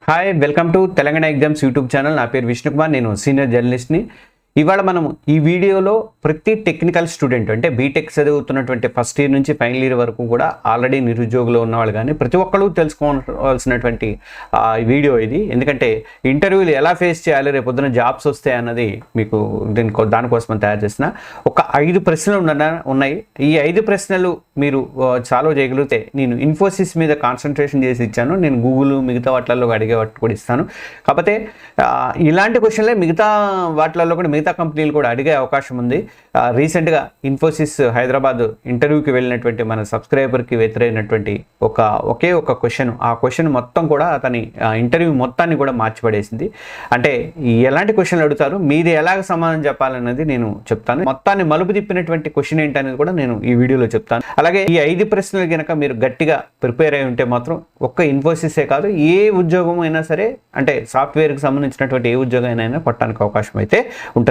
Hi welcome to Telangana exams YouTube channel. నా పేరు విష్ణుకుమార్, నేను సీనియర్ జర్నలిస్ట్ని. ఇవాళ మనం ఈ వీడియోలో ప్రతి టెక్నికల్ స్టూడెంట్ అంటే బీటెక్ చదువుతున్నటువంటి ఫస్ట్ ఇయర్ నుంచి ఫైనల్ ఇయర్ వరకు కూడా ఆల్రెడీ నిరుద్యోగులు ఉన్నవాళ్ళు కానీ ప్రతి ఒక్కరు తెలుసుకోవాల్సినటువంటి వీడియో ఇది. ఎందుకంటే ఇంటర్వ్యూలు ఎలా ఫేస్ చేయాలి, రేపు పొద్దున జాబ్స్ వస్తాయి అన్నది మీకు దానికోసం తయారు చేసిన ఒక 5 ప్రశ్నలు ఉన్నాయి. ఈ 5 ప్రశ్నలు మీరు సాల్వ్ చేయగలిగితే నేను ఇన్ఫోసిస్ మీద కాన్సన్ట్రేషన్ చేసి ఇచ్చాను. నేను గూగుల్ మిగతా వాటిల్లో అడిగే వాటి కూడా ఇస్తాను. కాకపోతే ఇలాంటి క్వశ్చన్లే మిగతా వాటిల్లో కూడా మిగతా కంపెనీలు కూడా అడిగే అవకాశం ఉంది. రీసెంట్గా ఇన్ఫోసిస్ హైదరాబాద్ ఇంటర్వ్యూకి వెళ్ళినటువంటి మన సబ్స్క్రైబర్కి వ్యతిరేకినటువంటి ఒకే ఒక క్వశ్చన్, ఆ క్వశ్చన్ మొత్తం కూడా అతని ఇంటర్వ్యూ మొత్తాన్ని కూడా మార్చిపడేసింది. అంటే ఎలాంటి క్వశ్చన్లు అడుగుతారు, మీరు ఎలాగ సమాధానం చెప్పాలన్నది నేను చెప్తాను. మొత్తాన్ని మలుపు తిప్పినటువంటి క్వశ్చన్ ఏంటనేది కూడా నేను ఈ వీడియోలో చెప్తాను. అలాగే ఈ 5 ప్రశ్నలు కనుక మీరు గట్టిగా ప్రిపేర్ అయి ఉంటే మాత్రం ఒక్క ఇన్ఫోసిసే కాదు, ఏ ఉద్యోగం అయినా సరే, అంటే సాఫ్ట్వేర్కి సంబంధించినటువంటి ఏ ఉద్యోగం అయినా కొట్టడానికి అవకాశం అయితే ఉంటుంది.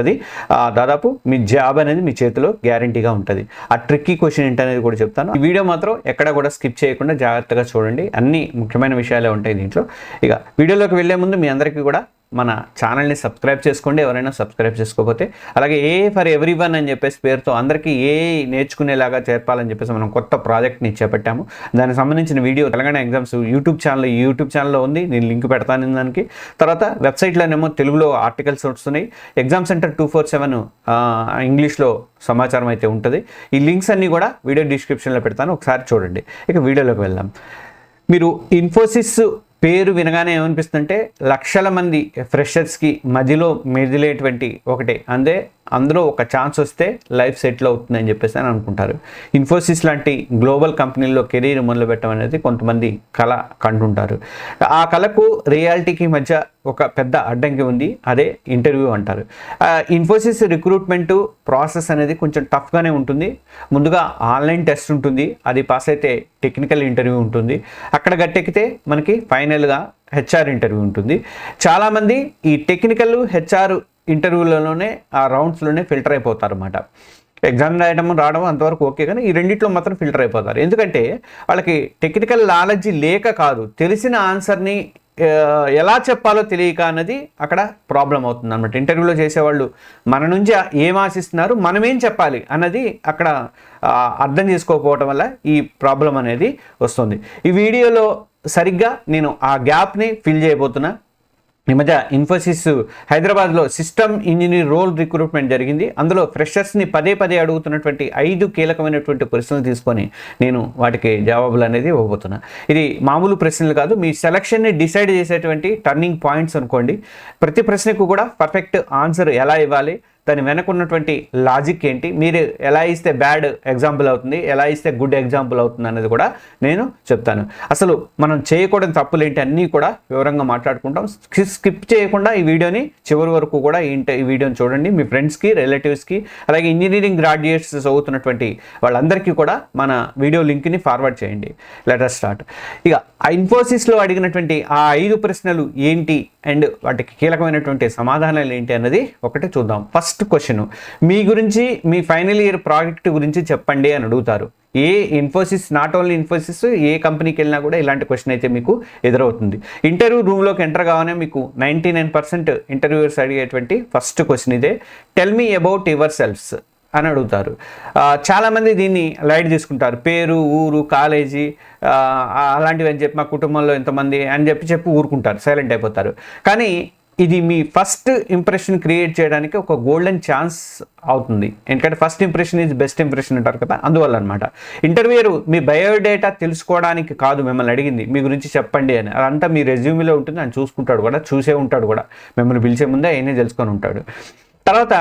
దాదాపు మీ జాబ్ అనేది మీ చేతిలో గ్యారంటీగా ఉంటుంది. ఆ ట్రిక్కీ క్వశ్చన్ ఏంటనేది కూడా చెప్తాను. ఈ వీడియో మాత్రం ఎక్కడ కూడా స్కిప్ చేయకుండా జాగ్రత్తగా చూడండి. అన్ని ముఖ్యమైన విషయాలే ఉంటాయి దీంట్లో. ఇక వీడియోలోకి వెళ్ళే ముందు మీ అందరికీ కూడా మన ఛానల్ని సబ్స్క్రైబ్ చేసుకోండి, ఎవరైనా సబ్స్క్రైబ్ చేసుకోకపోతే. అలాగే ఏ ఫర్ ఎవ్రీ వన్ అని చెప్పేసి పేరుతో అందరికీ నేర్చుకునేలాగా చేర్పాలని చెప్పేసి మనం కొత్త ప్రాజెక్ట్ని చేపట్టాము. దానికి సంబంధించిన వీడియో తెలంగాణ ఎగ్జామ్స్ యూట్యూబ్ ఛానల్లో ఉంది. నేను లింక్ పెడతాను దానికి. తర్వాత వెబ్సైట్లోనేమో తెలుగులో ఆర్టికల్స్ వస్తున్నాయి. ఎగ్జామ్ సెంటర్ 247 ఇంగ్లీష్లో సమాచారం అయితే ఉంటుంది. ఈ లింక్స్ అన్నీ కూడా వీడియో డిస్క్రిప్షన్లో పెడతాను, ఒకసారి చూడండి. ఇక వీడియోలోకి వెళ్దాం. మీరు ఇన్ఫోసిస్ పేరు వినగానే ఏమనిపిస్తుందంటే లక్షల మంది ఫ్రెషర్స్కి మధ్యలో మెదిలేటువంటి ఒకటే, అందులో ఒక ఛాన్స్ వస్తే లైఫ్ సెటిల్ అవుతుందని చెప్పేసి అని అనుకుంటారు. ఇన్ఫోసిస్ లాంటి గ్లోబల్ కంపెనీల్లో కెరీర్ మొదలుపెట్టడం అనేది కొంతమంది కళ కంటుంటారు. ఆ కళకు రియాలిటీకి మధ్య ఒక పెద్ద అడ్డంకి ఉంది, అదే ఇంటర్వ్యూ అంటారు. ఇన్ఫోసిస్ రిక్రూట్మెంట్ ప్రాసెస్ అనేది కొంచెం టఫ్గానే ఉంటుంది. ముందుగా ఆన్లైన్ టెస్ట్ ఉంటుంది, అది పాస్ అయితే టెక్నికల్ ఇంటర్వ్యూ ఉంటుంది. అక్కడ గట్టెక్కితే మనకి ఫైనల్గా హెచ్ఆర్ ఇంటర్వ్యూ ఉంటుంది. చాలామంది ఈ టెక్నికల్ హెచ్ఆర్ ఇంటర్వ్యూలలోనే ఆ రౌండ్స్లోనే ఫిల్టర్ అయిపోతారు అన్నమాట. ఎగ్జామ్ రావడం అంతవరకు ఓకే, కానీ ఈ రెండిట్లో మాత్రం ఫిల్టర్ అయిపోతారు. ఎందుకంటే వాళ్ళకి టెక్నికల్ నాలెడ్జ్ లేక కాదు, తెలిసిన ఆన్సర్ని ఎలా చెప్పాలో తెలియక అన్నది అక్కడ ప్రాబ్లం అవుతుంది అనమాట. ఇంటర్వ్యూలో చేసేవాళ్ళు మన నుంచి ఏం ఆశిస్తున్నారు, మనం ఏం చెప్పాలి అన్నది అక్కడ అర్థం చేసుకోకపోవటం వల్ల ఈ ప్రాబ్లం అనేది వస్తుంది. ఈ వీడియోలో సరిగ్గా నేను ఆ గ్యాప్ని ఫిల్ చేయబోతున్నా. ఈ మధ్య ఇన్ఫోసిస్ హైదరాబాద్లో సిస్టమ్ ఇంజనీర్ రోల్ రిక్రూట్మెంట్ జరిగింది. అందులో ఫ్రెషర్స్ని పదే అడుగుతున్నటువంటి 5 కీలకమైనటువంటి ప్రశ్నలు తీసుకొని నేను వాటికి జవాబులు అనేది ఇవ్వబోతున్నా. ఇది మామూలు ప్రశ్నలు కాదు, మీ సెలక్షన్ని డిసైడ్ చేసేటువంటి టర్నింగ్ పాయింట్స్ అనుకోండి. ప్రతి ప్రశ్నకు కూడా పర్ఫెక్ట్ ఆన్సర్ ఎలా ఇవ్వాలి, దాని వెనకున్నటువంటి లాజిక్ ఏంటి, మీరు ఎలా ఇస్తే బ్యాడ్ ఎగ్జాంపుల్ అవుతుంది, ఎలా ఇస్తే గుడ్ ఎగ్జాంపుల్ అవుతుంది అనేది కూడా నేను చెప్తాను. అసలు మనం చేయకూడని తప్పులు ఏంటి అన్నీ కూడా వివరంగా మాట్లాడుకుంటాం. స్కిప్ చేయకుండా ఈ వీడియోని చివరి వరకు కూడా ఈ వీడియోని చూడండి. మీ ఫ్రెండ్స్కి, రిలేటివ్స్కి, అలాగే ఇంజనీరింగ్ గ్రాడ్యుయేట్స్ చదువుతున్నటువంటి వాళ్ళందరికీ కూడా మన వీడియో లింక్ని ఫార్వర్డ్ చేయండి. Let us start. ఇక ఇన్ఫోసిస్లో అడిగినటువంటి ఆ 5 ప్రశ్నలు ఏంటి అండ్ వాటికి కీలకమైనటువంటి సమాధానాలు ఏంటి అన్నది ఒకటి చూద్దాం. ఫస్ట్ క్వశ్చన్, మీ గురించి, మీ ఫైనల్ ఇయర్ ప్రాజెక్ట్ గురించి చెప్పండి అని అడుగుతారు. ఏ ఇన్ఫోసిస్, నాట్ ఓన్లీ ఇన్ఫోసిస్, ఏ కంపెనీకి వెళ్ళినా కూడా ఇలాంటి క్వశ్చన్ అయితే మీకు ఎదురవుతుంది. ఇంటర్వ్యూ రూమ్లోకి ఎంటర్ కాగానే మీకు 99% ఇంటర్వ్యూవర్స్ అడిగేటువంటి ఫస్ట్ క్వశ్చన్ ఇదే, tell me about yourselves అని అడుగుతారు. చాలామంది దీన్ని లైట్ తీసుకుంటారు. పేరు, ఊరు, కాలేజీ అలాంటివి అని చెప్పి, మా కుటుంబంలో ఎంతమంది అని చెప్పి ఊరుకుంటారు, సైలెంట్ అయిపోతారు. కానీ ఇది మీ ఫస్ట్ ఇంప్రెషన్ క్రియేట్ చేయడానికి ఒక గోల్డెన్ ఛాన్స్ అవుతుంది. ఎందుకంటే first impression is best impression అంటారు కదా, అందువల్ల అనమాట. ఇంటర్వ్యూయర్ మీ బయోడేటా తెలుసుకోవడానికి కాదు మిమ్మల్ని అడిగింది, మీ గురించి చెప్పండి అని. అదంతా మీ రెజ్యూమ్లో ఉంటుంది, అని చూసుకుంటాడు కూడా, చూసే ఉంటాడు కూడా. మిమ్మల్ని పిలిచే ముందే ఆయనే తెలుసుకొని ఉంటాడు. తర్వాత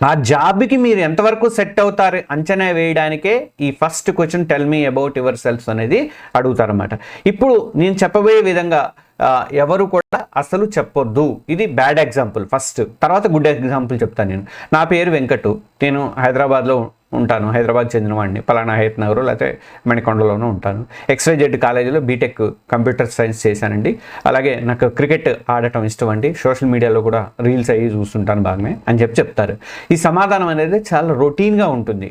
ఆ జాబ్కి మీరు ఎంతవరకు సెట్ అవుతారు అంచనా వేయడానికే ఈ first question tell me about your self అనేది అడుగుతారన్నమాట. ఇప్పుడు నేను చెప్పబోయే విధంగా ఎవరు కూడా అసలు చెప్పొద్దు. ఇది బ్యాడ్ ఎగ్జాంపుల్ ఫస్ట్, తర్వాత గుడ్ ఎగ్జాంపుల్ చెప్తాను. నా పేరు వెంకటు, నేను హైదరాబాద్లో ఉంటాను, హైదరాబాద్ చెందినవాడిని, పలానా హయత్ నగర్ లేకపోతే మణికొండలోనూ ఉంటాను. XYZ కాలేజీలో బీటెక్ కంప్యూటర్ సైన్స్ చేశానండి. అలాగే నాకు క్రికెట్ ఆడటం ఇష్టం అండి, సోషల్ మీడియాలో కూడా రీల్స్ అయ్యి చూస్తుంటాను బాగానే అని చెప్తారు. ఈ సమాధానం అనేది చాలా రొటీన్గా ఉంటుంది.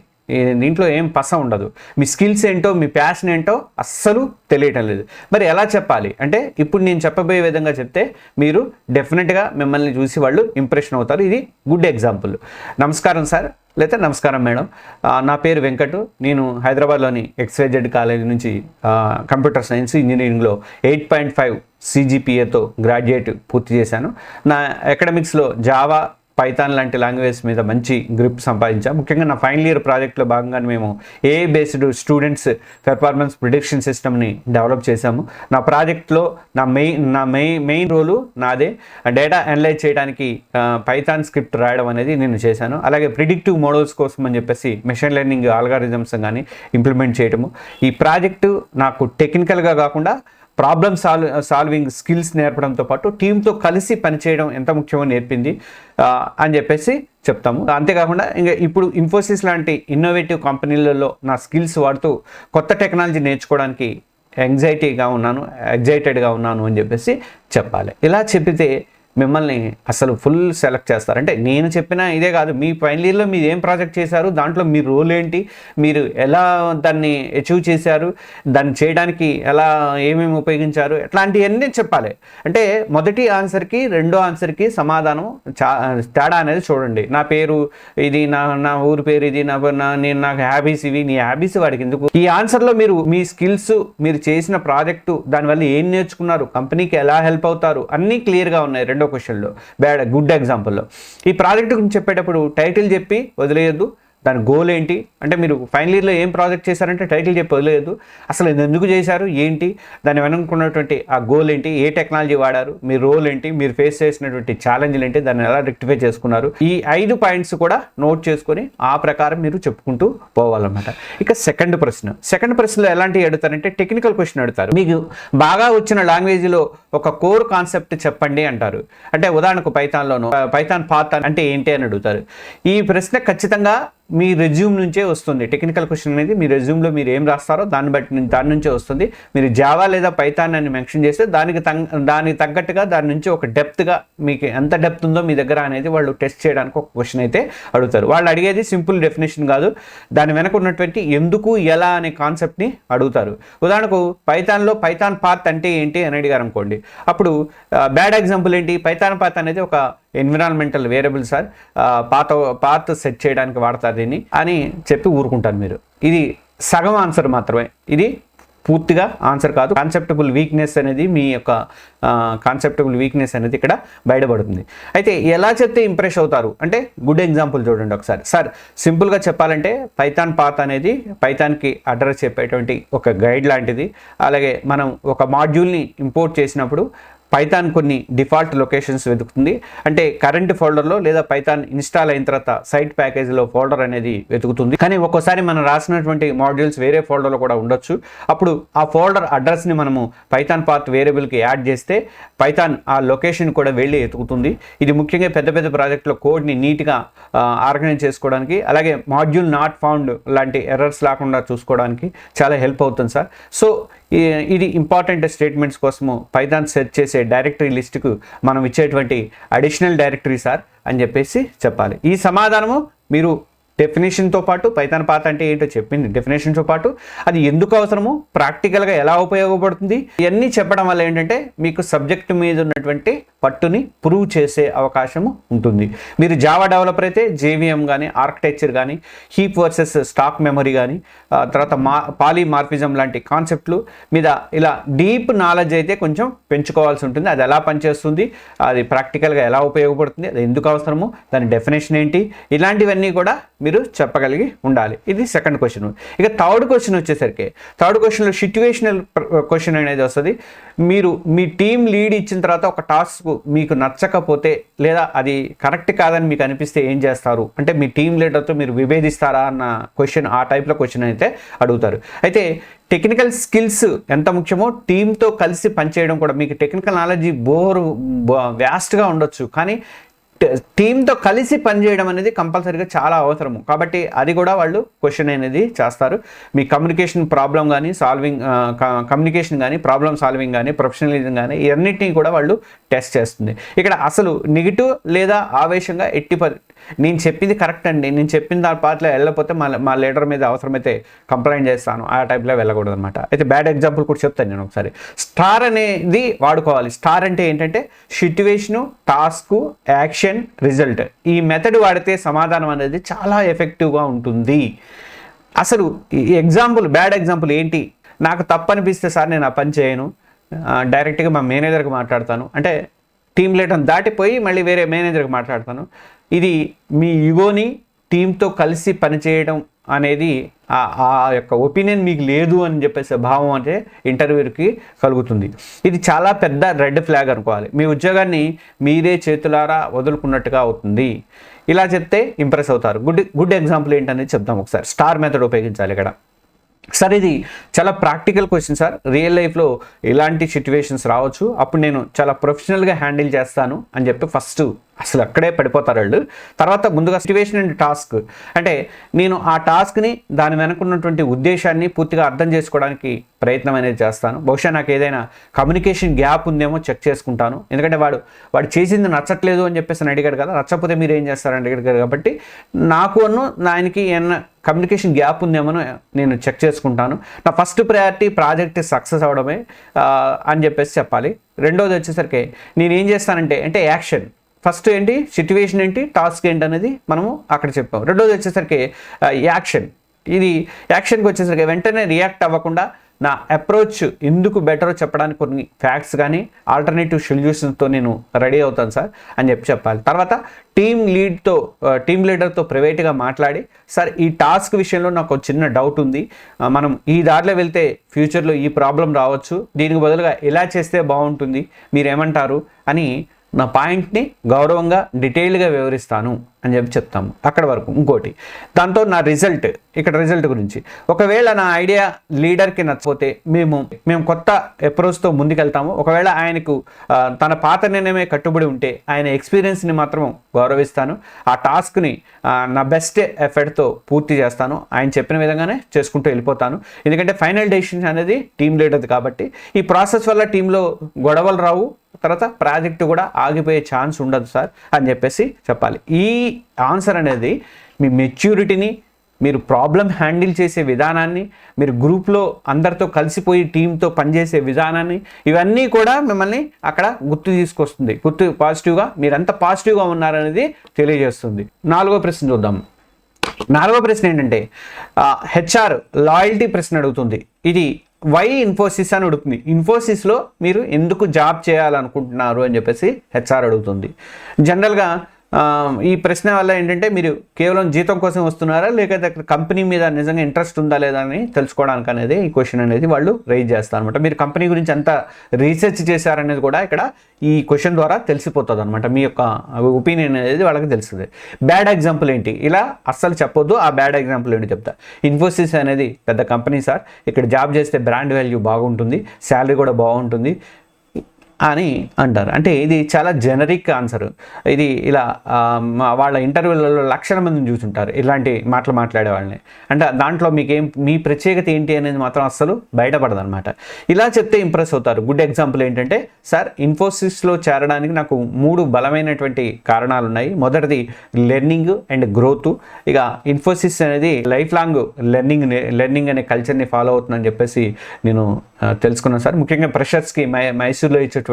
దీంట్లో ఏం పస ఉండదు. మీ స్కిల్స్ ఏంటో, మీ ప్యాషన్ ఏంటో అస్సలు తెలియటం లేదు. మరి ఎలా చెప్పాలి అంటే, ఇప్పుడు నేను చెప్పబోయే విధంగా చెప్తే మీరు డెఫినెట్గా మిమ్మల్ని చూసి వాళ్ళు ఇంప్రెషన్ అవుతారు. ఇది గుడ్ ఎగ్జాంపుల్. నమస్కారం సార్, లేదా నమస్కారం మేడం, నా పేరు వెంకట్, నేను హైదరాబాద్లోని XYZ కాలేజ్ నుంచి కంప్యూటర్ సైన్స్ ఇంజనీరింగ్లో 8.5 CGPAతో గ్రాడ్యుయేట్ పూర్తి చేశాను. నా అకాడమిక్స్లో జావా, పైథాన్ లాంటి లాంగ్వేజ్ మీద మంచి గ్రిప్ సంపాదించాం. ముఖ్యంగా నా ఫైనల్ ఇయర్ ప్రాజెక్ట్లో భాగంగానే మేము AI based students performance prediction సిస్టమ్ని డెవలప్ చేశాము. నా ప్రాజెక్ట్లో నా మెయిన్ రోలు నాదే. డేటా అనలైజ్ చేయడానికి పైథాన్ స్క్రిప్ట్ రాయడం అనేది నేను చేశాను. అలాగే ప్రిడిక్టివ్ మోడల్స్ కోసం అని చెప్పేసి మెషిన్ లెర్నింగ్ ఆల్గారిథమ్స్ కానీ ఇంప్లిమెంట్ చేయడము. ఈ ప్రాజెక్టు నాకు టెక్నికల్గా కాకుండా ప్రాబ్లమ్ సాల్వింగ్ స్కిల్స్ నేర్పడంతో పాటు టీంతో కలిసి పనిచేయడం ఎంత ముఖ్యమో నేర్పింది అని చెప్పేసి చెప్తాము. అంతేకాకుండా ఇంకా ఇప్పుడు ఇన్ఫోసిస్ లాంటి ఇన్నోవేటివ్ కంపెనీలలో నా స్కిల్స్ వాడుతూ కొత్త టెక్నాలజీ నేర్చుకోవడానికి ఎగ్జైటెడ్గా ఉన్నాను అని చెప్పేసి చెప్పాలి. ఇలా చెప్పితే మిమ్మల్ని అసలు ఫుల్ సెలెక్ట్ చేస్తారు. అంటే నేను చెప్పిన ఇదే కాదు, మీ ఫైనల్ ఇయర్లో మీరు ఏం ప్రాజెక్ట్ చేశారు, దాంట్లో మీ రోల్ ఏంటి, మీరు ఎలా దాన్ని అచీవ్ చేశారు, దాన్ని చేయడానికి ఎలా ఏమేమి ఉపయోగించారు, ఇట్లాంటివన్నీ చెప్పాలి. అంటే మొదటి ఆన్సర్కి రెండో ఆన్సర్కి సమాధానం తేడా అనేది చూడండి. నా పేరు ఇది, నా ఊరి పేరు ఇది, నాకు హ్యాబీస్ ఇవి, నీ హ్యాబీస్ వాడికి ఎందుకు? ఈ ఆన్సర్లో మీరు మీ స్కిల్స్, మీరు చేసిన ప్రాజెక్టు, దానివల్ల ఏం నేర్చుకున్నారు, కంపెనీకి ఎలా హెల్ప్ అవుతారు, అన్నీ క్లియర్గా ఉన్నాయి. రెండో క్వశ్చన్లో గుడ్ ఎగ్జాంపుల్లో ఈ ప్రాజెక్ట్ గురించి చెప్పేటప్పుడు టైటిల్ చెప్పి వదిలేయద్దు. దాని గోల్ ఏంటి అంటే, మీరు ఫైనల్ ఇయర్లో ఏం ప్రాజెక్ట్ చేశారంటే టైటిల్ చెప్పి వదిలేదు. అసలు ఇది ఎందుకు చేశారు, ఏంటి, దాన్ని వెనుకున్నటువంటి ఆ గోల్ ఏంటి, ఏ టెక్నాలజీ వాడారు, మీ రోల్ ఏంటి, మీరు ఫేస్ చేసినటువంటి ఛాలెంజ్లు ఏంటి, దాన్ని ఎలా రెక్టిఫై చేసుకున్నారు, ఈ 5 పాయింట్స్ కూడా నోట్ చేసుకొని ఆ ప్రకారం మీరు చెప్పుకుంటూ పోవాలన్నమాట. ఇక సెకండ్ ప్రశ్నలో ఎలాంటివి అడుగుతారంటే, టెక్నికల్ క్వశ్చన్ అడుగుతారు. మీకు బాగా వచ్చిన లాంగ్వేజ్లో ఒక కోర్ కాన్సెప్ట్ చెప్పండి అంటారు. అంటే ఉదాహరణకు పైథాన్ పాత్ అంటే ఏంటి అని అడుగుతారు. ఈ ప్రశ్న ఖచ్చితంగా మీ రెజ్యూమ్ నుంచే వస్తుంది. టెక్నికల్ క్వశ్చన్ అనేది మీ రెజ్యూమ్లో మీరు ఏం రాస్తారో దాని నుంచే వస్తుంది. మీరు జావా లేదా పైథాన్ అని మెన్షన్ చేస్తే దానికి తగ్గట్టుగా దాని నుంచి ఒక డెప్త్గా, మీకు ఎంత డెప్త్ ఉందో మీ దగ్గర అనేది వాళ్ళు టెస్ట్ చేయడానికి ఒక క్వశ్చన్ అయితే అడుగుతారు. వాళ్ళు అడిగేది సింపుల్ డెఫినేషన్ కాదు, దాని వెనక ఉన్నటువంటి ఎందుకు, ఎలా అనే కాన్సెప్ట్ని అడుగుతారు. ఉదాహరణకు పైథాన్ పాత్ అంటే ఏంటి అని అడిగారు అనుకోండి, అప్పుడు బ్యాడ్ ఎగ్జాంపుల్ ఏంటి, పైథాన్ పాత్ అనేది ఒక environmental variable sir, path set చేయడానికి వాడతారు దీన్ని అని చెప్పి ఊరుకుంటారు మీరు. ఇది సగం ఆన్సర్ మాత్రమే, ఇది పూర్తిగా ఆన్సర్ కాదు. కాన్సెప్టబుల్ వీక్నెస్ అనేది మీ యొక్క కాన్సెప్టబుల్ వీక్నెస్ అనేది ఇక్కడ బయటపడుతుంది. అయితే ఎలా చెప్తే ఇంప్రెస్ అవుతారు అంటే, గుడ్ ఎగ్జాంపుల్ చూడండి ఒకసారి. సార్ సింపుల్గా చెప్పాలంటే పైథాన్ పాత్ అనేది పైథాన్కి అడ్రస్ చెప్పేటువంటి ఒక గైడ్ లాంటిది. అలాగే మనం ఒక మాడ్యూల్ని ఇంపోర్ట్ చేసినప్పుడు పైథాన్ కొన్ని డిఫాల్ట్ లొకేషన్స్ వెతుకుతుంది. అంటే కరెంట్ ఫోల్డర్లో లేదా పైథాన్ ఇన్స్టాల్ అయిన తర్వాత సైట్ ప్యాకేజీలో ఫోల్డర్ అనేది వెతుకుతుంది. కానీ ఒక్కోసారి మనం రాసినటువంటి మాడ్యూల్స్ వేరే ఫోల్డర్లో కూడా ఉండొచ్చు. అప్పుడు ఆ ఫోల్డర్ అడ్రస్ని మనము పైథాన్ పాత్ వేరియబుల్కి యాడ్ చేస్తే పైథాన్ ఆ లొకేషన్ కూడా వెళ్ళి వెతుకుతుంది. ఇది ముఖ్యంగా పెద్ద ప్రాజెక్టులో కోడ్ని నీట్గా ఆర్గనైజ్ చేసుకోవడానికి, అలాగే మాడ్యూల్ నాట్ ఫౌండ్ లాంటి ఎర్రర్స్ లేకుండా చూసుకోవడానికి చాలా హెల్ప్ అవుతుంది సార్. సో ఇది ఇంపార్టెంట్ స్టేట్మెంట్స్ కోసము పైథాన్ సెర్చ్ చేసే డైరెక్టరీ లిస్టుకు మనం ఇచ్చేటువంటి అడిషనల్ డైరెక్టరీ సార్ అని చెప్పేసి చెప్పాలి. ఈ సమాధానము మీరు డెఫినేషన్తో పాటు, పైథాన్ పాత్ అంటే ఏంటో చెప్పింది డెఫినేషన్తో పాటు, అది ఎందుకు అవసరము, ప్రాక్టికల్గా ఎలా ఉపయోగపడుతుంది, ఇవన్నీ చెప్పడం వల్ల ఏంటంటే మీకు సబ్జెక్టు మీద ఉన్నటువంటి పట్టుని ప్రూవ్ చేసే అవకాశము ఉంటుంది. మీరు జావా డెవలపర్ అయితే JVM కానీ, ఆర్కిటెక్చర్ కానీ, హీప్ వర్సెస్ స్టాక్ మెమరీ కానీ, తర్వాత పాలీమార్ఫిజం లాంటి కాన్సెప్ట్లు మీద ఇలా డీప్ నాలెడ్జ్ అయితే కొంచెం పెంచుకోవాల్సి ఉంటుంది. అది ఎలా పనిచేస్తుంది, అది ప్రాక్టికల్గా ఎలా ఉపయోగపడుతుంది, అది ఎందుకు అవసరము, దాని డెఫినేషన్ ఏంటి, ఇలాంటివన్నీ కూడా మీరు చెప్పగలిగి ఉండాలి. ఇది సెకండ్ క్వశ్చన్. ఇక థర్డ్ క్వశ్చన్ వచ్చేసరికి, థర్డ్ క్వశ్చన్లో సిట్యువేషనల్ క్వశ్చన్ అనేది వస్తుంది. మీరు మీ టీం లీడ్ ఇచ్చిన తర్వాత ఒక టాస్క్ మీకు నచ్చకపోతే లేదా అది కరెక్ట్ కాదని మీకు అనిపిస్తే ఏం చేస్తారు అంటే, మీ టీం లీడర్తో మీరు విభేదిస్తారా అన్న క్వశ్చన్, ఆ టైప్లో క్వశ్చన్ అయితే అడుగుతారు. అయితే టెక్నికల్ స్కిల్స్ ఎంత ముఖ్యమో టీంతో కలిసి పనిచేయడం కూడా. మీకు టెక్నికల్ నాలెడ్జ్ వ్యాస్ట్గా ఉండొచ్చు, కానీ టీంతో కలిసి పనిచేయడం అనేది కంపల్సరీగా చాలా అవసరము. కాబట్టి అది కూడా వాళ్ళు క్వశ్చన్ అనేది చేస్తారు. మీ కమ్యూనికేషన్ ప్రాబ్లం కానీ కమ్యూనికేషన్ కానీ ప్రాబ్లం సాల్వింగ్ కానీ ప్రొఫెషనలిజం కానీ ఇవన్నిటినీ కూడా వాళ్ళు టెస్ట్ చేస్తుంది. ఇక్కడ అసలు నెగిటివ్ లేదా ఆవేశంగా నేను చెప్పింది కరెక్ట్ అండి, నేను చెప్పిన దాని పాటలో వెళ్ళకపోతే మా లీడర్ మీద అవసరమైతే కంప్లైంట్ చేస్తాను, ఆ టైప్లో వెళ్ళకూడదు అనమాట. అయితే బ్యాడ్ ఎగ్జాంపుల్ కూడా చెప్తాను నేను ఒకసారి. స్టార్ అనేది వాడుకోవాలి. స్టార్ అంటే ఏంటంటే సిట్యువేషను, టాస్క్, యాక్షన్, రిజల్ట్. ఈ మెథడ్ వాడితే సమాధానం అనేది చాలా ఎఫెక్టివ్గా ఉంటుంది. అసలు బ్యాడ్ ఎగ్జాంపుల్ ఏంటి? నాకు తప్పు అనిపిస్తే సార్ నేను ఆ పని చేయను, డైరెక్ట్గా మా మేనేజర్కి మాట్లాడతాను, అంటే టీమ్ లీడర్ని దాటిపోయి మళ్ళీ వేరే మేనేజర్కి మాట్లాడతాను. ఇది మీ ఈగోని టీంతో కలిసి పనిచేయడం అనేది ఆ యొక్క ఒపీనియన్ మీకు లేదు అని చెప్పేసి భావం అంటే ఇంటర్వ్యూకి కలుగుతుంది. ఇది చాలా పెద్ద రెడ్ ఫ్లాగ్ అనుకోవాలి. మీ ఉద్యోగాన్ని మీరే చేతులారా వదులుకున్నట్టుగా అవుతుంది. ఇలా చెప్తే ఇంప్రెస్ అవుతారు. గుడ్ ఎగ్జాంపుల్ ఏంటనేది చెప్తాం ఒకసారి. స్టార్ మెథడ్ ఉపయోగించాలి ఇక్కడ. సార్ ఇది చాలా ప్రాక్టికల్ క్వశ్చన్ సార్. రియల్ లైఫ్లో ఎలాంటి సిచ్యువేషన్స్ రావచ్చు, అప్పుడు నేను చాలా ప్రొఫెషనల్గా హ్యాండిల్ చేస్తాను అని చెప్పి ఫస్ట్ అసలు అక్కడే పడిపోతారు వాళ్ళు. తర్వాత ముందుగా సిచ్యువేషన్ అండ్ టాస్క్, అంటే నేను ఆ టాస్క్ని దాని వెనుకున్నటువంటి ఉద్దేశాన్ని పూర్తిగా అర్థం చేసుకోవడానికి ప్రయత్నం అనేది చేస్తాను. బహుశా నాకు ఏదైనా కమ్యూనికేషన్ గ్యాప్ ఉందేమో చెక్ చేసుకుంటాను. ఎందుకంటే వాడు చేసింది నచ్చట్లేదు అని చెప్పేసి అడిగాడు కదా, నచ్చకపోతే మీరు ఏం చేస్తారని అడిగాడు కాబట్టి ఆయనకి ఏమన్నా కమ్యూనికేషన్ గ్యాప్ ఉందేమో నేను చెక్ చేసుకుంటాను. నా ఫస్ట్ ప్రయారిటీ ప్రాజెక్ట్ సక్సెస్ అవడమే అని చెప్పేసి చెప్పాలి. రెండోది వచ్చేసరికి నేను ఏం చేస్తానంటే యాక్షన్. ఫస్ట్ ఏంటి, సిచ్యువేషన్ ఏంటి, టాస్క్ ఏంటి అనేది మనము అక్కడ చెప్పాం. రెండోది వచ్చేసరికి యాక్షన్. ఇది యాక్షన్కి వచ్చేసరికి వెంటనే రియాక్ట్ అవ్వకుండా నా అప్రోచ్ ఎందుకు బెటరో చెప్పడానికి కొన్ని ఫ్యాక్ట్స్ కానీ ఆల్టర్నేటివ్ సొల్యూషన్స్తో నేను రెడీ అవుతాను సార్ అని చెప్పాలి. తర్వాత టీమ్ లీడర్తో ప్రైవేట్గా మాట్లాడి, సార్ ఈ టాస్క్ విషయంలో నాకు ఒక చిన్న డౌట్ ఉంది, మనం ఈ దారిలో వెళ్తే ఫ్యూచర్లో ఈ ప్రాబ్లం రావచ్చు, దీనికి బదులుగా ఎలా చేస్తే బాగుంటుంది, మీరేమంటారు అని నా పాయింట్ని గౌరవంగా డీటెయిల్డ్గా వివరిస్తాను అని చెప్తాము అక్కడ వరకు. ఇంకోటి దాంతో నా రిజల్ట్ గురించి, ఒకవేళ నా ఐడియా లీడర్కి నచ్చపోతే మేము కొత్త అప్రోచ్తో ముందుకెళ్తాము. ఒకవేళ ఆయనకు తన పాత నిర్ణయమే కట్టుబడి ఉంటే ఆయన ఎక్స్పీరియన్స్ని మాత్రం గౌరవిస్తాను. ఆ టాస్క్ని నా బెస్ట్ ఎఫర్ట్తో పూర్తి చేస్తాను. ఆయన చెప్పిన విధంగానే చేసుకుంటూ వెళ్ళిపోతాను. ఎందుకంటే ఫైనల్ డెసిషన్ అనేది టీమ్ లీడర్ది కాబట్టి ఈ ప్రాసెస్ వల్ల టీంలో గొడవలు రావు, తర్వాత ప్రాజెక్టు కూడా ఆగిపోయే ఛాన్స్ ఉండదు సార్ అని చెప్పేసి చెప్పాలి. ఈ ఆన్సర్ అనేది మీ మెచ్యూరిటీని, మీరు ప్రాబ్లం హ్యాండిల్ చేసే విధానాన్ని, మీరు గ్రూప్లో అందరితో కలిసిపోయి టీంతో పనిచేసే విధానాన్ని, ఇవన్నీ కూడా మిమ్మల్ని అక్కడ తీసుకొస్తుంది. పాజిటివ్గా మీరంత పాజిటివ్గా ఉన్నారనేది తెలియజేస్తుంది. నాలుగో ప్రశ్న చూద్దాం. నాలుగో ప్రశ్న ఏంటంటే హెచ్ఆర్ లాయల్టీ ప్రశ్న అడుగుతుంది. ఇది వై ఇన్ఫోసిస్ అని అడుగుతుంది. ఇన్ఫోసిస్లో మీరు ఎందుకు జాబ్ చేయాలనుకుంటున్నారు అని చెప్పేసి హెచ్ఆర్ అడుగుతుంది. జనరల్గా ఈ ప్రశ్న వల్ల ఏంటంటే మీరు కేవలం జీతం కోసం వస్తున్నారా, లేకపోతే అక్కడ కంపెనీ మీద నిజంగా ఇంట్రెస్ట్ ఉందా లేదా అని తెలుసుకోవడానికి అనేది ఈ క్వశ్చన్ అనేది వాళ్ళు రైజ్ చేస్తారు అనమాట. మీరు కంపెనీ గురించి ఎంత రీసెర్చ్ చేశారనేది కూడా ఇక్కడ ఈ క్వశ్చన్ ద్వారా తెలిసిపోతుంది అనమాట. మీ యొక్క ఒపీనియన్ అనేది వాళ్ళకి తెలుస్తుంది. బ్యాడ్ ఎగ్జాంపుల్ ఏంటి, ఇలా అస్సలు చెప్పొద్దు. ఆ బ్యాడ్ ఎగ్జాంపుల్ ఏంటి చెప్తా. ఇన్ఫోసిస్ అనేది పెద్ద కంపెనీ సార్, ఇక్కడ జాబ్ చేస్తే బ్రాండ్ వాల్యూ బాగుంటుంది, శాలరీ కూడా బాగుంటుంది అని అంటారు. అంటే ఇది చాలా జనరిక్ ఆన్సర్. ఇది ఇలా వాళ్ళ ఇంటర్వ్యూలలో లక్షల మందిని చూసుంటారు ఇలాంటి మాటలు మాట్లాడే వాళ్ళని. అంటే దాంట్లో మీ ప్రత్యేకత ఏంటి అనేది మాత్రం అస్సలు బయటపడదు అనమాట. ఇలా చెప్తే ఇంప్రెస్ అవుతారు. గుడ్ ఎగ్జాంపుల్ ఏంటంటే సార్ ఎన్ఫోసిస్లో చేరడానికి నాకు 3 బలమైనటువంటి కారణాలు ఉన్నాయి. మొదటిది లెర్నింగ్ అండ్ గ్రోత్. ఇక ఇన్ఫోసిస్ అనేది లైఫ్ లాంగ్ లెర్నింగ్ అనే కల్చర్ని ఫాలో అవుతుందని చెప్పేసి నేను తెలుసుకున్నాను సార్. ముఖ్యంగా ఫ్రెషర్స్కి మైసూర్లో ఇచ్చేటువంటి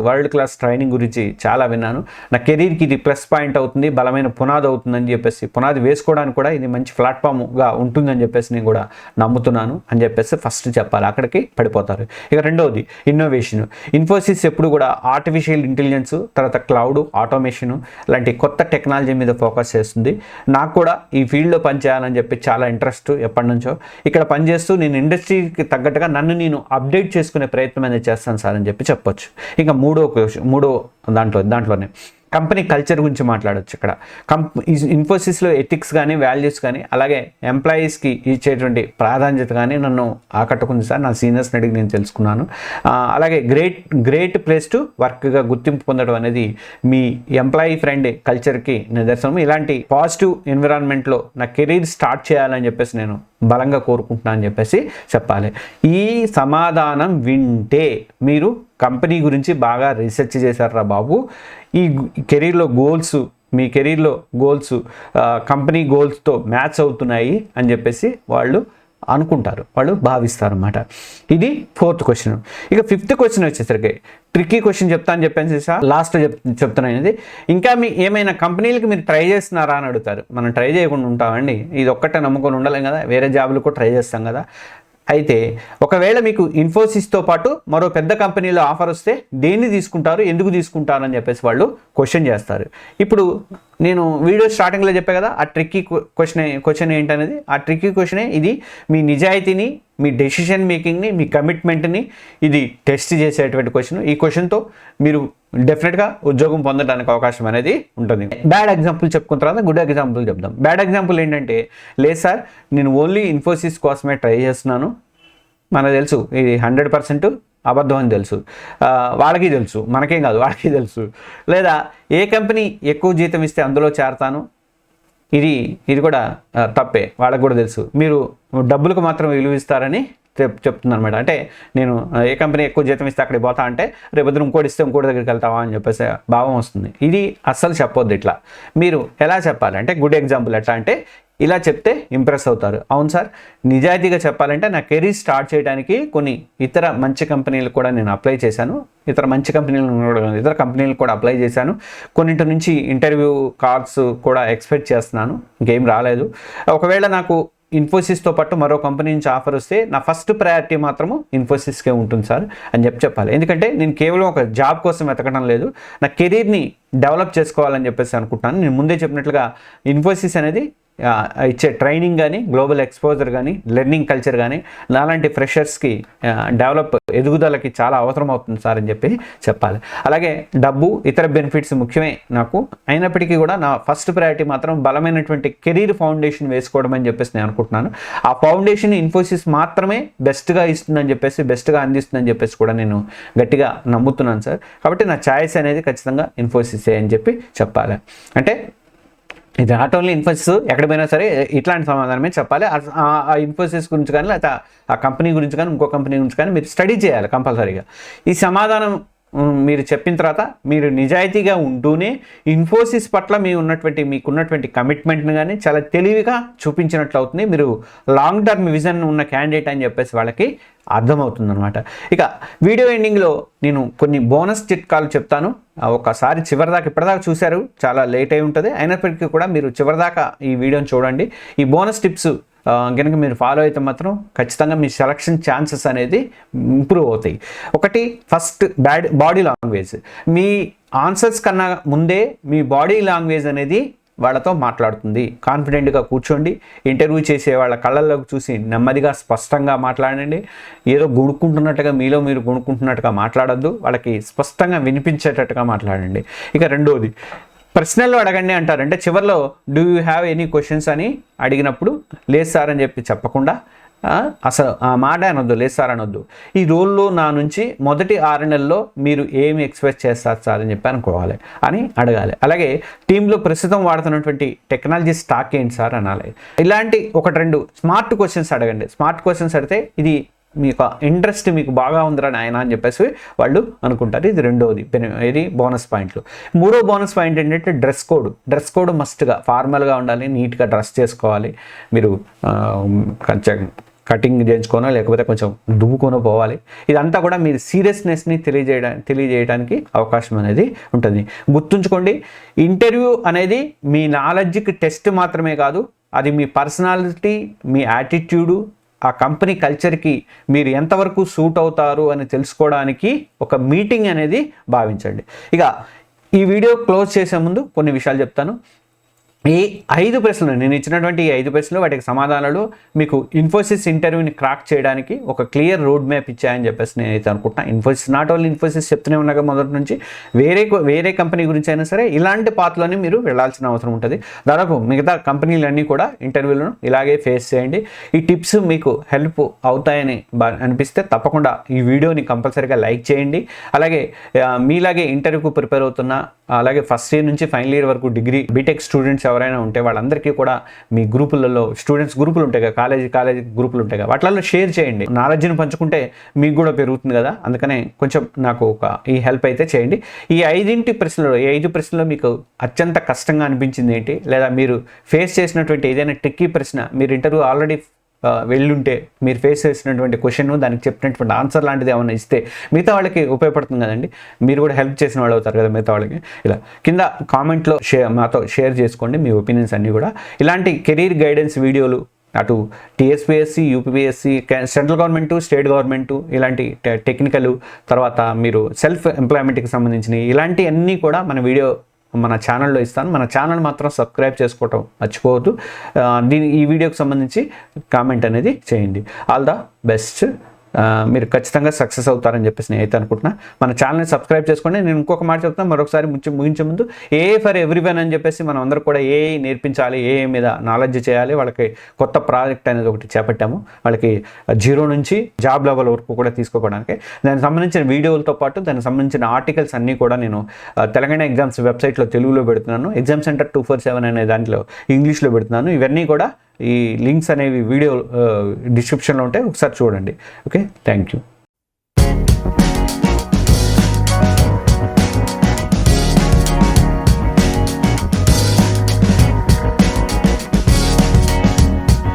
వరల్డ్ క్లాస్ ట్రైనింగ్ గురించి చాలా విన్నాను. నా కెరీర్కి ఇది ప్లస్ పాయింట్ అవుతుంది, బలమైన పునాది అవుతుందని చెప్పేసి, పునాది వేసుకోవడానికి కూడా ఇది మంచి ప్లాట్ఫామ్గా ఉంటుందని చెప్పేసి నేను కూడా నమ్ముతున్నాను అని చెప్పేసి ఫస్ట్ చెప్పాలి. అక్కడికి పడిపోతారు. ఇక రెండవది ఇన్నోవేషన్. ఇన్ఫోసిస్ ఎప్పుడు కూడా ఆర్టిఫిషియల్ ఇంటెలిజెన్స్, తర్వాత క్లౌడ్, ఆటోమేషన్ లాంటి కొత్త టెక్నాలజీ మీద ఫోకస్ చేస్తుంది. నాకు కూడా ఈ ఫీల్డ్లో పనిచేయాలని చెప్పి చాలా ఇంట్రెస్ట్ ఎప్పటి నుంచో. ఇక్కడ పనిచేస్తూ నేను ఇండస్ట్రీకి తగ్గట్టుగా నన్ను నేను అప్డేట్ చేసుకునే ప్రయత్నం అనేది చేస్తాను సార్ అని చెప్పి చెప్పొచ్చు. ఇంకా మూడో దాంట్లోనే కంపెనీ కల్చర్ గురించి మాట్లాడవచ్చు. ఇక్కడ ఇన్ఫోసిస్లో ఎథిక్స్ కానీ వాల్యూస్ కానీ అలాగే ఎంప్లాయీస్కి ఇచ్చేటువంటి ప్రాధాన్యత కానీ నన్ను ఆకట్టుకుంది సార్. నా సీనియర్స్ని అడిగి నేను తెలుసుకున్నాను. అలాగే గ్రేట్ ప్లేస్ టు వర్క్గా గుర్తింపు పొందడం అనేది మీ ఎంప్లాయీ ఫ్రెండ్ కల్చర్కి నిదర్శనం. ఇలాంటి పాజిటివ్ ఎన్విరాన్మెంట్లో నా కెరీర్ స్టార్ట్ చేయాలని చెప్పేసి నేను బలంగా కోరుకుంటున్నాను అని చెప్పేసి చెప్పాలి. ఈ సమాధానం వింటే మీరు కంపెనీ గురించి బాగా రీసెర్చ్ చేశారా బాబు, ఈ కెరీర్లో గోల్స్, మీ కెరీర్లో గోల్స్ కంపెనీ గోల్స్తో మ్యాచ్ అవుతున్నాయి అని చెప్పేసి వాళ్ళు అనుకుంటారు, వాళ్ళు భావిస్తారు అన్నమాట. ఇది 4th క్వశ్చన్. ఇక 5th క్వశ్చన్ వచ్చేసరికి ట్రిక్కీ క్వశ్చన్ చెప్తాను చెప్పాను సార్, లాస్ట్లో చెప్తున్నాను. ఇది ఇంకా మీ ఏమైనా కంపెనీలకి మీరు ట్రై చేస్తున్నారా అని అడుగుతారు. మనం ట్రై చేయకుండా ఉంటామండి, ఇది ఒక్కటే నమ్ముకొని ఉండలేం కదా, వేరే జాబులు కూడా ట్రై చేస్తాం కదా. అయితే ఒకవేళ మీకు ఇన్ఫోసిస్తో పాటు మరో పెద్ద కంపెనీలో ఆఫర్ వస్తే దేన్ని తీసుకుంటారు, ఎందుకు తీసుకుంటారు అని చెప్పేసి వాళ్ళు క్వశ్చన్ చేస్తారు. ఇప్పుడు నేను వీడియో స్టార్టింగ్లో చెప్పా కదా, ఆ ట్రిక్కీ క్వశ్చన్ ఏంటనేది, ఆ ట్రిక్కీ క్వశ్చనే ఇది. మీ నిజాయితీని, మీ డెసిషన్ మేకింగ్ని, మీ కమిట్మెంట్ని ఇది టెస్ట్ చేసేటువంటి క్వశ్చన్. ఈ క్వశ్చన్తో మీరు డెఫినెట్గా ఉద్యోగం పొందడానికి అవకాశం అనేది ఉంటుంది. బ్యాడ్ ఎగ్జాంపుల్ చెప్పుకున్న తర్వాత గుడ్ ఎగ్జాంపుల్ చెప్దాం. బ్యాడ్ ఎగ్జాంపుల్ ఏంటంటే, లేదు సార్ నేను ఓన్లీ ఇన్ఫోసిస్ కోసమే ట్రై చేస్తున్నాను, మనకు తెలుసు ఇది 100% అబద్ధం అని తెలుసు, వాళ్ళకి తెలుసు, మనకేం కాదు వాళ్ళకి తెలుసు. లేదా ఏ కంపెనీ ఎక్కువ జీతం ఇస్తే అందులో చేరతాను, ఇది కూడా తప్పే, వాళ్ళకి కూడా తెలుసు. మీరు డబ్బులకు మాత్రం విలువ ఇస్తారని చెప్తుంది అనమాట. అంటే నేను ఏ కంపెనీ ఎక్కువ జీతం ఇస్తే అక్కడికి పోతా అంటే రేపొద్దున ఇంకోటి ఇస్తే ఇంకోటి దగ్గరికి వెళ్తావా అని చెప్పేసి భావం వస్తుంది. ఇది అస్సలు చెప్పొద్దు. ఇట్లా మీరు ఎలా చెప్పాలి అంటే, గుడ్ ఎగ్జాంపుల్ ఎట్లా అంటే, ఇలా చెప్తే ఇంప్రెస్ అవుతారు. అవును సార్, నిజాయితీగా చెప్పాలంటే నా కెరీర్ స్టార్ట్ చేయడానికి కొన్ని ఇతర మంచి కంపెనీలు కూడా నేను అప్లై చేశాను, ఇతర కంపెనీలు కూడా అప్లై చేశాను, కొన్నింటి నుంచి ఇంటర్వ్యూ కాల్స్ కూడా ఎక్స్పెక్ట్ చేస్తున్నాను, ఇంకేం రాలేదు. ఒకవేళ నాకు ఇన్ఫోసిస్తో పాటు మరో కంపెనీ నుంచి ఆఫర్ వస్తే నా ఫస్ట్ ప్రయారిటీ మాత్రము ఇన్ఫోసిస్కే ఉంటుంది సార్ అని చెప్పాలి. ఎందుకంటే నేను కేవలం ఒక జాబ్ కోసం వెతకడం లేదు, నా కెరీర్ని డెవలప్ చేసుకోవాలని చెప్పేసి అనుకుంటున్నాను. నేను ముందే చెప్పినట్లుగా ఇన్ఫోసిస్ అనేది ఇచ్చే ట్రైనింగ్ కానీ, గ్లోబల్ ఎక్స్పోజర్ కానీ, లెర్నింగ్ కల్చర్ కానీ నాలాంటి ఫ్రెషర్స్కి ఎదుగుదలకి చాలా అవసరం అవుతుంది సార్ అని చెప్పాలి. అలాగే డబ్బు, ఇతర బెనిఫిట్స్ ముఖ్యమే నాకు, అయినప్పటికీ కూడా నా ఫస్ట్ ప్రయారిటీ మాత్రం బలమైనటువంటి కెరీర్ ఫౌండేషన్ వేసుకోవడం అని చెప్పేసి నేను అనుకుంటున్నాను. ఆ ఫౌండేషన్ ఇన్ఫోసిస్ మాత్రమే బెస్ట్గా ఇస్తుందని చెప్పేసి, బెస్ట్గా అందిస్తుందని చెప్పేసి కూడా నేను గట్టిగా నమ్ముతున్నాను సార్. కాబట్టి నా ఛాయిస్ అనేది ఖచ్చితంగా ఇన్ఫోసిసే అని చెప్పాలి. అంటే ఇది నాట్ ఓన్లీ ఇన్ఫోసిస్, ఎక్కడ పోయినా సరే ఇట్లాంటి సమాధానమే చెప్పాలి. ఆ ఇన్ఫోసిస్ గురించి కానీ, లేకపోతే ఆ కంపెనీ గురించి కానీ, ఇంకో కంపెనీ గురించి కానీ మీరు స్టడీ చేయాలి కంపల్సరీగా. ఈ సమాధానం మీరు చెప్పిన తర్వాత మీరు నిజాయితీగా ఉంటూనే ఇన్ఫోసిస్ పట్ల మీకున్నటువంటి కమిట్మెంట్ని కానీ చాలా తెలివిగా చూపించినట్లు అవుతుంది. మీరు లాంగ్ టర్మ్ విజన్ ఉన్న క్యాండిడేట్ అని చెప్పేసి వాళ్ళకి అర్థమవుతుందన్నమాట. ఇక వీడియో ఎండింగ్లో నేను కొన్ని బోనస్ చిట్కాలు చెప్తాను. ఒకసారి చివరిదాకా ఇప్పటిదాకా చూశారు, చాలా లేట్ అయి ఉంటుంది, అయినప్పటికీ కూడా మీరు చివరిదాకా ఈ వీడియోని చూడండి. ఈ బోనస్ టిప్స్ కనుక మీరు ఫాలో అయితే మాత్రం ఖచ్చితంగా మీ సెలక్షన్ ఛాన్సెస్ అనేది ఇంప్రూవ్ అవుతాయి. ఒకటి, ఫస్ట్ బాడీ లాంగ్వేజ్. మీ ఆన్సర్స్ కన్నా ముందే మీ బాడీ లాంగ్వేజ్ అనేది వాళ్ళతో మాట్లాడుతుంది. కాన్ఫిడెంట్గా కూర్చోండి, ఇంటర్వ్యూ చేసే వాళ్ళ కళ్ళల్లోకి చూసి నెమ్మదిగా స్పష్టంగా మాట్లాడండి. ఏదో గుణుక్కుంటున్నట్టుగా మీరు గుణుక్కుంటున్నట్టుగా మాట్లాడద్దు, వాళ్ళకి స్పష్టంగా వినిపించేటట్టుగా మాట్లాడండి. ఇక రెండోది, ప్రశ్నలు అడగండి అంటారు. అంటే చివరిలో do you have any questions అని అడిగినప్పుడు లేదు సార్ అని చెప్పకుండా అసలు ఆ మాట అనొద్దు, లేదు సార్ అనొద్దు. ఈ రోల్లో నా నుంచి మొదటి 6 నెలల్లో మీరు ఏమి ఎక్స్పెక్ట్ చేస్తారు సార్ అని అనుకోవాలి అని అడగాలి. అలాగే టీంలో ప్రస్తుతం వాడుతున్నటువంటి టెక్నాలజీ స్టాక్ ఏంటి సార్ అనాలి. ఇలాంటి 1-2 స్మార్ట్ క్వశ్చన్స్ అడగండి. స్మార్ట్ క్వశ్చన్స్ అడిగితే ఇది మీకు ఇంట్రెస్ట్ మీకు బాగా ఉందిరా నాయన అని చెప్పేసి వాళ్ళు అనుకుంటారు. ఇది రెండోది, ఇది బోనస్ పాయింట్లు. మూడో బోనస్ పాయింట్ ఏంటంటే డ్రెస్ కోడ్ మస్ట్గా ఫార్మల్గా ఉండాలి, నీట్గా డ్రెస్ చేసుకోవాలి. మీరు కొంచెం కటింగ్ చేయించుకోనో లేకపోతే కొంచెం దువ్వుకొనో పోవాలి. ఇదంతా కూడా మీరు సీరియస్నెస్ని తెలియజేయడానికి అవకాశం అనేది ఉంటుంది. గుర్తుంచుకోండి, ఇంటర్వ్యూ అనేది మీ నాలెడ్జ్కి టెస్ట్ మాత్రమే కాదు, అది మీ పర్సనాలిటీ, మీ యాటిట్యూడు, ఆ కంపెనీ కల్చర్కి మీరు ఎంతవరకు సూట్ అవుతారు అని తెలుసుకోవడానికి ఒక మీటింగ్ అనేది భావించండి. ఇక ఈ వీడియో క్లోజ్ చేసే ముందు కొన్ని విషయాలు చెప్తాను. ఈ 5 ప్రశ్నలు నేను ఇచ్చినటువంటి ఈ 5 ప్రశ్నలు వాటికి సమాధానాలు మీకు ఇన్ఫోసిస్ ఇంటర్వ్యూని క్రాక్ చేయడానికి ఒక క్లియర్ రోడ్ మ్యాప్ ఇచ్చాయని చెప్పేసి నేనైతే అనుకుంటున్నాను. ఇన్ఫోసిస్ నాట్ ఓన్లీ ఇన్ఫోసిస్ చెప్తూనే ఉన్నాక మొదటి నుంచి వేరే కంపెనీ గురించి అయినా సరే ఇలాంటి పాత్రలోనే మీరు వెళ్ళాల్సిన అవసరం ఉంటుంది. దాదాపు మిగతా కంపెనీలన్నీ కూడా ఇంటర్వ్యూలను ఇలాగే ఫేస్ చేయండి. ఈ టిప్స్ మీకు హెల్ప్ అవుతాయని అనిపిస్తే తప్పకుండా ఈ వీడియోని కంపల్సరీగా లైక్ చేయండి. అలాగే మీలాగే ఇంటర్వ్యూకు ప్రిపేర్ అవుతున్న, అలాగే ఫస్ట్ ఇయర్ నుంచి ఫైనల్ ఇయర్ వరకు డిగ్రీ బీటెక్ స్టూడెంట్స్ ఎవరైనా ఉంటే వాళ్ళందరికీ కూడా మీ గ్రూపులలో స్టూడెంట్స్ గ్రూపులు ఉంటాయి కదా, కాలేజీ గ్రూపులు ఉంటాయి కదా, వాటిల్లో షేర్ చేయండి. నాలెడ్జ్ని పంచుకుంటే మీకు కూడా పెరుగుతుంది కదా. అందుకనే కొంచెం నాకు ఈ హెల్ప్ అయితే చేయండి. ఈ 5 ప్రశ్నలో మీకు అత్యంత కష్టంగా అనిపించింది ఏంటి, లేదా మీరు ఫేస్ చేసినటువంటి ఏదైనా ట్రిక్కీ ప్రశ్న, మీరు ఇంటర్వ్యూ ఆల్రెడీ వెళ్ళుంటే మీరు ఫేస్ చేసినటువంటి క్వశ్చన్ దానికి చెప్పినటువంటి ఆన్సర్ లాంటిది ఏమైనా ఇస్తే మిగతా వాళ్ళకి ఉపయోగపడుతుంది కదండి. మీరు కూడా హెల్ప్ చేసిన వాళ్ళు అవుతారు కదా మిగతా వాళ్ళకి. ఇలా కింద కామెంట్లో మాతో షేర్ చేసుకోండి మీ ఒపీనియన్స్ అన్నీ కూడా. ఇలాంటి కెరీర్ గైడెన్స్ వీడియోలు అటు TSPSC, UPPSC, central government, state government, ఇలాంటి టెక్నికల్, తర్వాత మీరు సెల్ఫ్ ఎంప్లాయ్మెంట్కి సంబంధించినవి ఇలాంటివన్నీ కూడా మన ఛానల్లో ఇస్తాను. మన ఛానల్ మాత్రం సబ్స్క్రైబ్ చేసుకోవటం మర్చిపోవద్దు. ఈ వీడియోకి సంబంధించి కామెంట్ అనేది చేయండి. All the best. మీరు ఖచ్చితంగా సక్సెస్ అవుతారని చెప్పేసి నేను అయితే అనుకుంటున్నా. మన ఛానల్ని సబ్స్క్రైబ్ చేసుకోండి. నేను ఇంకొక మాట చెప్తాను మరొకసారి ముగించే ముందు, ఏఐ ఫర్ ఎవ్రీవన్ అని చెప్పేసి మనం అందరూ కూడా ఏఐ నేర్పించాలి, ఏఐ మీద నాలెడ్జ్ చేయాలి. వాళ్ళకి కొత్త ప్రాజెక్ట్ అనేది ఒకటి చేపట్టాము, వాళ్ళకి 0 నుంచి జాబ్ లెవెల్ వరకు కూడా తీసుకోవడానికి. దానికి సంబంధించిన వీడియోలతో పాటు దానికి సంబంధించిన ఆర్టికల్స్ అన్నీ కూడా నేను తెలంగాణ ఎగ్జామ్స్ వెబ్సైట్లో తెలుగులో పెడుతున్నాను. ఎగ్జామ్ సెంటర్ 247 అనే దాంట్లో ఇంగ్లీష్లో పెడుతున్నాను. ఇవన్నీ కూడా ఈ లింక్స్ అనేవి వీడియో డిస్క్రిప్షన్లో ఉంటాయి, ఒకసారి చూడండి. Okay, thank you.